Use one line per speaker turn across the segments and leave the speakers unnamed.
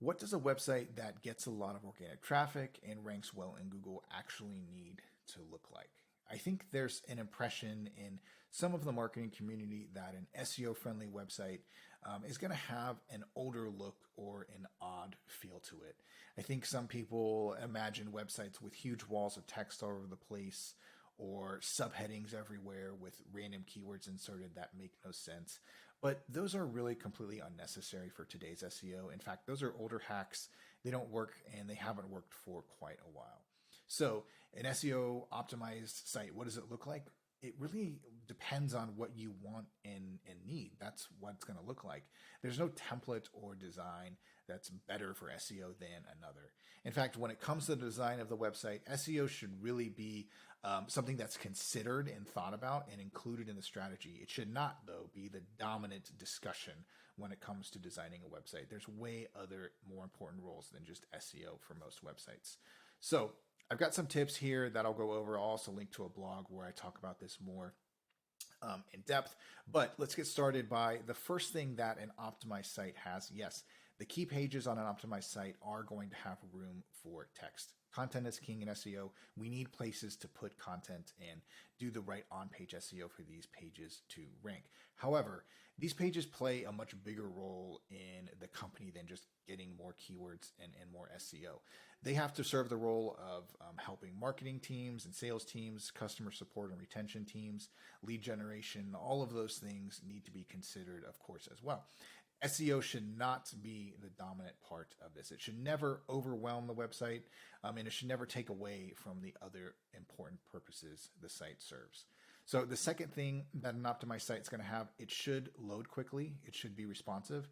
What does a website that gets a lot of organic traffic and ranks well in Google actually need to look like? I think there's an impression in some of the marketing community that an SEO friendly website is going to have an older look or an odd feel to it. I think some people imagine websites with huge walls of text all over the place or subheadings everywhere with random keywords inserted that make no sense. But those are really completely unnecessary for today's SEO. In fact, those are older hacks. They don't work and they haven't worked for quite a while. So, an SEO optimized site, what does it look like? It really depends on what you want and need. That's what it's going to look like. There's no template or design that's better for SEO than another. In fact, when it comes to the design of the website, SEO should really be something that's considered and thought about and included in the strategy. It should not, though, be the dominant discussion when it comes to designing a website. There's way other more important roles than just SEO for most websites. So I've got some tips here that I'll go over. I'll also link to a blog where I talk about this more in depth. But let's get started by the first thing that an optimized site has. Yes, the key pages on an optimized site are going to have room for text. Content is king in SEO. We need places to put content and do the right on-page SEO for these pages to rank. However, these pages play a much bigger role in the company than just getting more keywords and more SEO. They have to serve the role of helping marketing teams and sales teams, customer support and retention teams, lead generation. All of those things need to be considered, of course, as well. SEO should not be the dominant part of this. It should never overwhelm the website, and it should never take away from the other important purposes the site serves. So the second thing that an optimized site is going to have, it should load quickly. It should be responsive.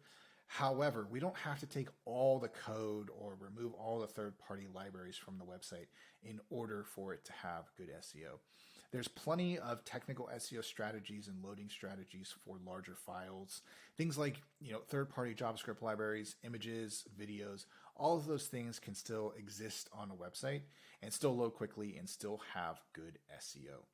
However, we don't have to take all the code or remove all the third-party libraries from the website in order for it to have good SEO. There's plenty of technical SEO strategies and loading strategies for larger files. Things like, third-party JavaScript libraries, images, videos, all of those things can still exist on a website and still load quickly and still have good SEO.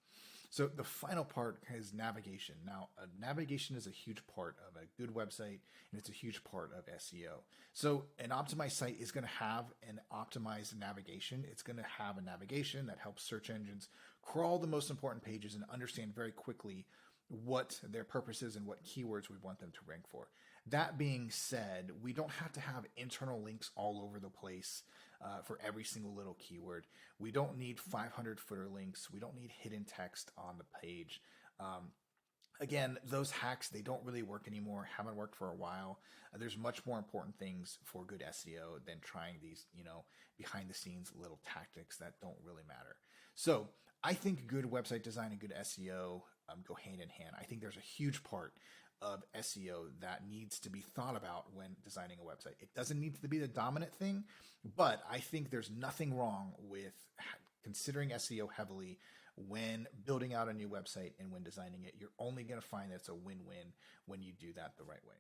So the final part is navigation. Now, navigation is a huge part of a good website, and it's a huge part of SEO. So an optimized site is going to have an optimized navigation. It's going to have a navigation that helps search engines crawl the most important pages and understand very quickly what their purpose is and what keywords we want them to rank for. That being said, we don't have to have internal links all over the place for every single little keyword. We don't need 500 footer links. We don't need hidden text on the page. Again, those hacks, they don't really work anymore, haven't worked for a while. There's much more important things for good SEO than trying these, behind the scenes little tactics that don't really matter. So I think good website design and good SEO go hand in hand. I think there's a huge part of SEO that needs to be thought about when designing a website. It doesn't need to be the dominant thing, but I think there's nothing wrong with considering SEO heavily when building out a new website and when designing it. You're only going to find that it's a win-win when you do that the right way.